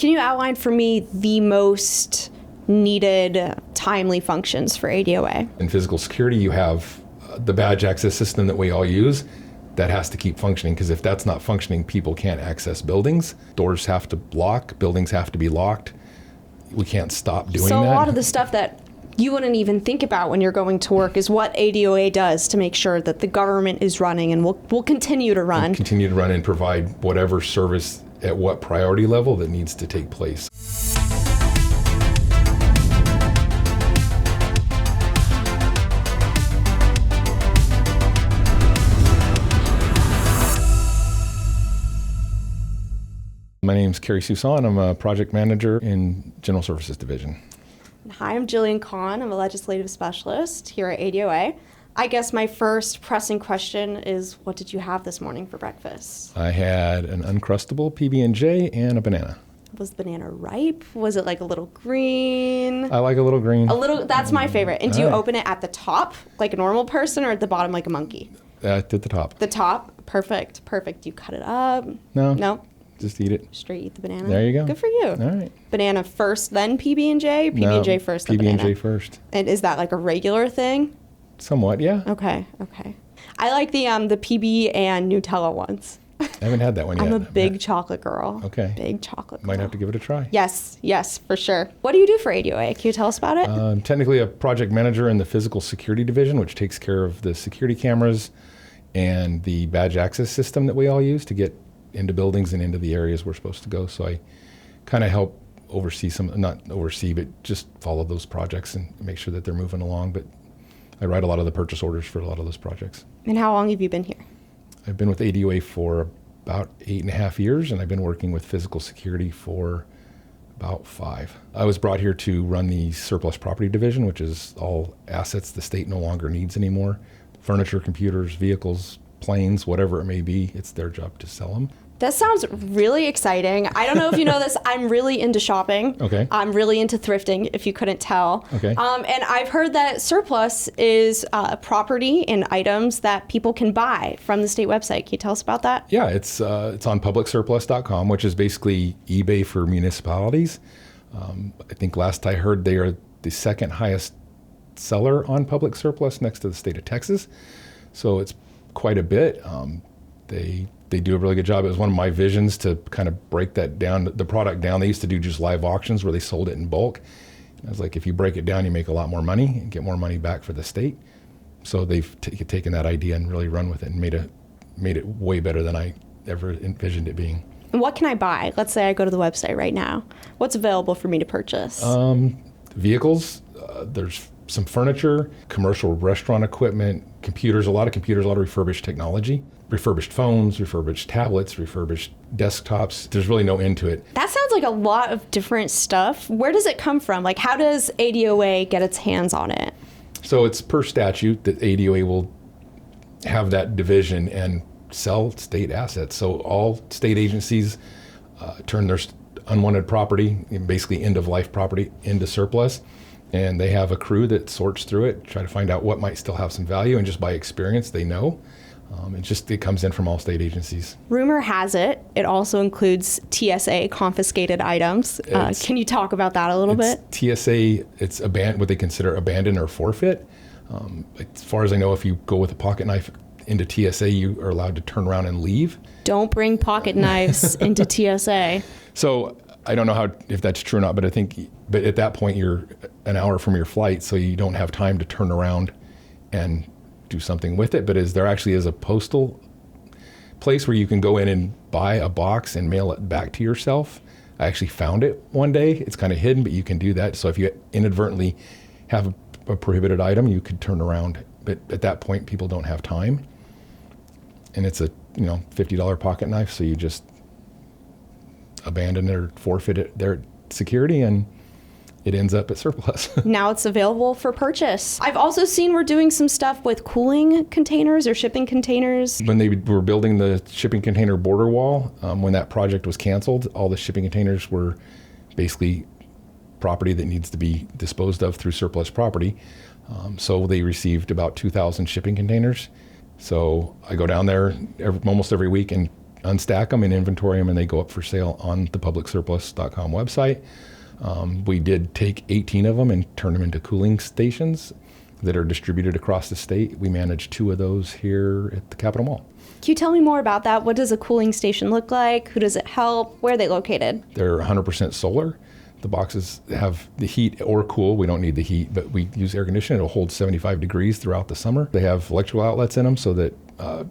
Can you outline for me the most needed timely functions for ADOA? In physical security, you have the badge access system that we all use. That has to keep functioning, because if that's not functioning, people can't access buildings. Doors have to lock, buildings have to be locked. We can't stop doing that. So a lot of the stuff that you wouldn't even think about when you're going to work is what ADOA does to make sure that the government is running and will continue to run. We'll continue to run and provide whatever service at what priority level that needs to take place. My name's Kerry Suson. I'm a project manager in General Services Division. Hi, I'm Jillian Kahn. I'm a legislative specialist here at ADOA. I guess my first pressing question is, what did you have this morning for breakfast? I had an Uncrustable PB&J and a banana. Was the banana ripe? Was it like a little green? I like a little green. That's my favorite. And do you open it at the top like a normal person or at the bottom like a monkey? At the top. The top? Perfect. Do you cut it up? No. No? Just eat it. Straight eat the banana? There you go. Good for you. All right. Banana first, then PB&J? PB&J first, then banana? PB&J first. And is that like a regular thing? Somewhat, yeah. Okay. I like the PB and Nutella ones. I haven't had that one yet. I'm a big chocolate girl. Okay. Big chocolate girl. Might have to give it a try. Yes, for sure. What do you do for ADOA? Can you tell us about it? I'm technically a project manager in the Physical Security Division, which takes care of the security cameras and the badge access system that we all use to get into buildings and into the areas we're supposed to go. So I kind of help oversee not oversee, but just follow those projects and make sure that they're moving along. But I write a lot of the purchase orders for a lot of those projects. And how long have you been here? I've been with ADOA for about 8.5 years, and I've been working with physical security for about 5. I was brought here to run the surplus property division, which is all assets the state no longer needs anymore. Furniture, computers, vehicles, planes, whatever it may be, it's their job to sell them. That sounds really exciting. I don't know if you know this, I'm really into shopping. Okay. I'm really into thrifting, if you couldn't tell. Okay. And I've heard that surplus is property and items that people can buy from the state website. Can you tell us about that? Yeah, it's on publicsurplus.com, which is basically eBay for municipalities. I think last I heard they are the second highest seller on public surplus next to the state of Texas. So it's quite a bit. They do a really good job. It was one of my visions to kind of break that down, the product down. They used to do just live auctions where they sold it in bulk. And I was like, if you break it down, you make a lot more money and get more money back for the state. So they've taken that idea and really run with it and made it way better than I ever envisioned it being. And what can I buy? Let's say I go to the website right now. What's available for me to purchase? Vehicles, there's some furniture, commercial restaurant equipment, computers, a lot of refurbished technology, refurbished phones, refurbished tablets, refurbished desktops. There's really no end to it. That sounds like a lot of different stuff. Where does it come from? Like, how does ADOA get its hands on it? So it's per statute that ADOA will have that division and sell state assets. So all state agencies turn their unwanted property, basically end-of-life property, into surplus. And they have a crew that sorts through it, try to find out what might still have some value, and just by experience, they know. It comes in from all state agencies. Rumor has it also includes TSA confiscated items. Can you talk about that a little bit? TSA, it's what they consider abandon or forfeit. As far as I know, if you go with a pocket knife into TSA, you are allowed to turn around and leave. Don't bring pocket knives into TSA. So I don't know if that's true or not, but at that point you're an hour from your flight, so you don't have time to turn around and do something with it. But there actually is a postal place where you can go in and buy a box and mail it back to yourself. I actually found it one day. It's kind of hidden, but you can do that. So if you inadvertently have a prohibited item, you could turn around. But at that point, people don't have time. And it's a $50 pocket knife, so you just abandon or forfeit their security, and it ends up at surplus. Now it's available for purchase. I've also seen we're doing some stuff with cooling containers or shipping containers. When they were building the shipping container border wall, when that project was canceled, all the shipping containers were basically property that needs to be disposed of through surplus property. So they received about 2,000 shipping containers. So I go down there almost every week and unstack them and inventory them, and they go up for sale on the publicsurplus.com website. We did take 18 of them and turn them into cooling stations that are distributed across the state. We manage 2 of those here at the Capitol Mall. Can you tell me more about that? What does a cooling station look like? Who does it help? Where are they located? They're 100% solar. The boxes have the heat or cool. We don't need the heat, but we use air conditioning. It'll hold 75 degrees throughout the summer. They have electrical outlets in them so that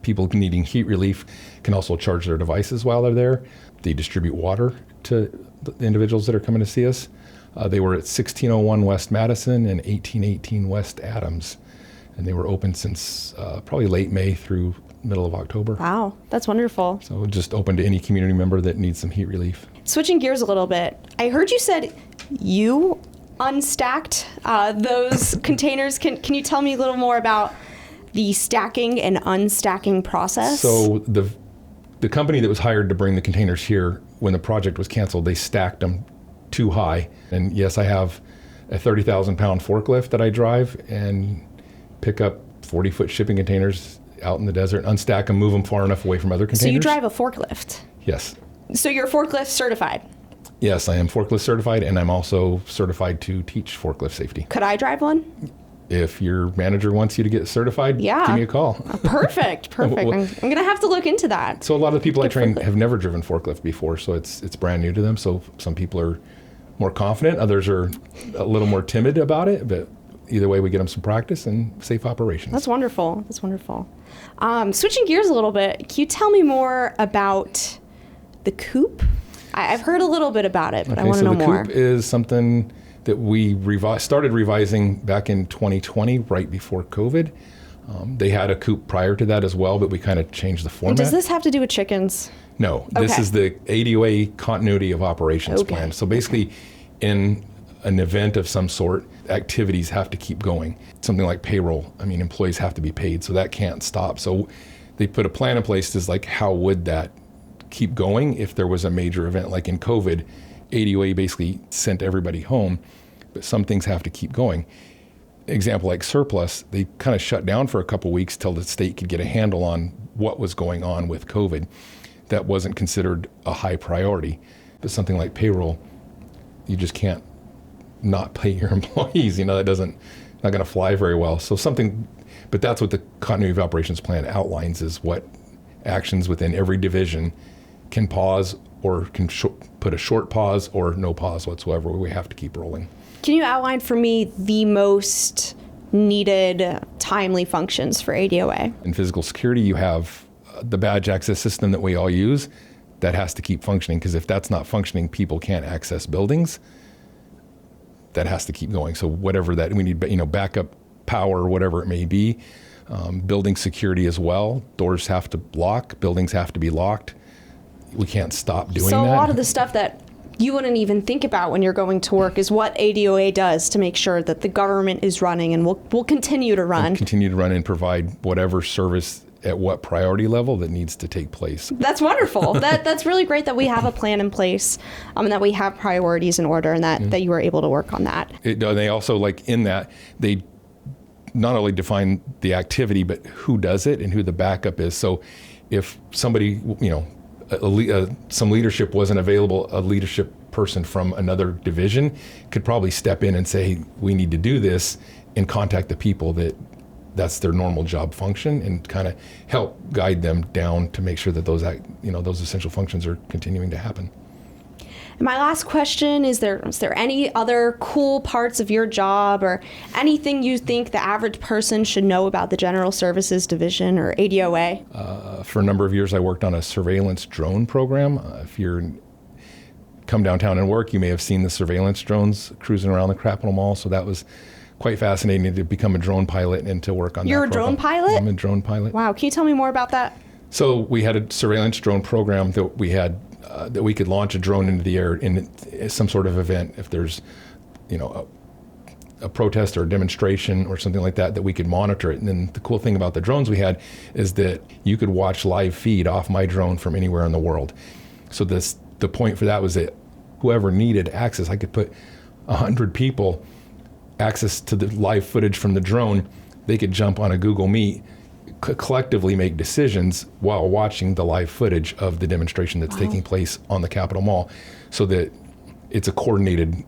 people needing heat relief can also charge their devices while they're there. They distribute water to the individuals that are coming to see us. They were at 1601 West Madison and 1818 West Adams, and they were open since probably late May through middle of October. Wow, that's wonderful. So just open to any community member that needs some heat relief. Switching gears a little bit, I heard you said you unstacked those containers. Can you tell me a little more about the stacking and unstacking process? So the company that was hired to bring the containers here, when the project was canceled, they stacked them too high. And yes, I have a 30,000 pound forklift that I drive and pick up 40-foot shipping containers out in the desert, unstack them, move them far enough away from other containers. So you drive a forklift? Yes. So you're forklift certified? Yes, I am forklift certified, and I'm also certified to teach forklift safety. Could I drive one? If your manager wants you to get certified, give me a call. Perfect. I'm going to have to look into that. So a lot of the people I train have never driven forklift before, so it's brand new to them. So some people are more confident, others are a little more timid about it, but either way, we get them some practice and safe operations. That's wonderful. Switching gears a little bit, can you tell me more about the coop? I've heard a little bit about it, but I want to know more. The coop is something that we started revising back in 2020, right before COVID. They had a coop prior to that as well, but we kind of changed the format. And does this have to do with chickens? No, this is the ADOA continuity of operations plan. So basically, in an event of some sort, activities have to keep going. Something like payroll, employees have to be paid, so that can't stop. So they put a plan in place that's like, how would that keep going if there was a major event? Like in COVID, ADOA basically sent everybody home, but some things have to keep going. Example like surplus, they kind of shut down for a couple weeks till the state could get a handle on what was going on with COVID. That wasn't considered a high priority. But something like payroll, you just can't not pay your employees. That doesn't, not going to fly very well. So but that's what the continuity of operations plan outlines, is what actions within every division can pause or can put a short pause or no pause whatsoever. We have to keep rolling. Can you outline for me the most needed timely functions for ADOA? In physical security, you have the badge access system that we all use. That has to keep functioning, because if that's not functioning, people can't access buildings. That has to keep going. So whatever that, we need, backup power, whatever it may be. Building security as well. Doors have to lock, buildings have to be locked. We can't stop doing that. So a lot of the stuff that you wouldn't even think about when you're going to work is what ADOA does to make sure that the government is running and will continue to run. We'll continue to run and provide whatever service at what priority level that needs to take place. That's wonderful. That's really great that we have a plan in place, and that we have priorities in order, and that you were able to work on that. They also, in that, they not only define the activity, but who does it and who the backup is. So if somebody, some leadership wasn't available, a leadership person from another division could probably step in and say, we need to do this, and contact the people that's their normal job function, and kind of help guide them down to make sure that those essential functions are continuing to happen. And my last question is there any other cool parts of your job or anything you think the average person should know about the General Services Division or ADOA? For a number of years, I worked on a surveillance drone program. If you're come downtown and work, you may have seen the surveillance drones cruising around the Capitol Mall. So that was quite fascinating to become a drone pilot and to work on that. You're a drone pilot? I'm a drone pilot. Wow. Can you tell me more about that? So we had a surveillance drone program that we had that we could launch a drone into the air in some sort of event. If there's, a protest or a demonstration or something like that we could monitor it. And then the cool thing about the drones we had is that you could watch live feed off my drone from anywhere in the world. So the point for that was that whoever needed access, I could put 100 people access to the live footage from the drone. They could jump on a Google Meet, collectively make decisions while watching the live footage of the demonstration that's taking place on the Capitol Mall, so that it's a coordinated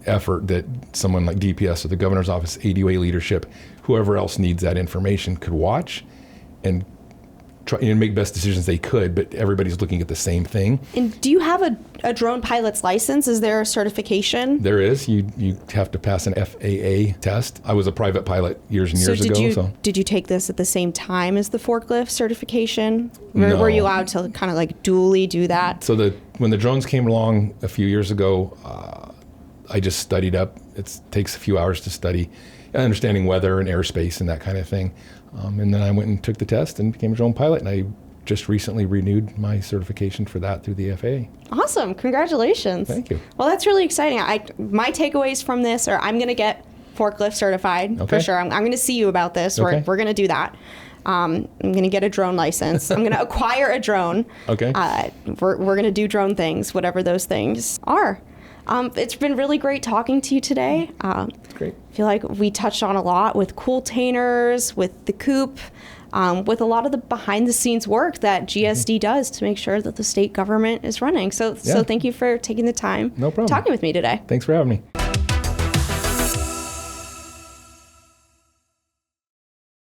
effort that someone like DPS or the governor's office, ADOA leadership, whoever else needs that information could watch and try and make best decisions they could, but everybody's looking at the same thing. And do you have a drone pilot's license? Is there a certification? There is. You have to pass an FAA test. I was a private pilot years and years ago. Did you take this at the same time as the forklift certification? No. Were you allowed to kind of like dually do that? So when the drones came along a few years ago, I just studied up. It takes a few hours to study, understanding weather and airspace and that kind of thing. And then I went and took the test and became a drone pilot. And I just recently renewed my certification for that through the FAA. Awesome. Congratulations. Thank you. Well, that's really exciting. My takeaways from this are I'm going to get forklift certified for sure. I'm going to see you about this. Okay. We're going to do that. I'm going to get a drone license. I'm going to acquire a drone. Okay. We're going to do drone things, whatever those things are. It's been really great talking to you today. Great. I feel like we touched on a lot with cooltainers, with the coop, with a lot of the behind the scenes work that GSD does to make sure that the state government is running. So thank you for taking the time No problem. talking with me today. Thanks for having me.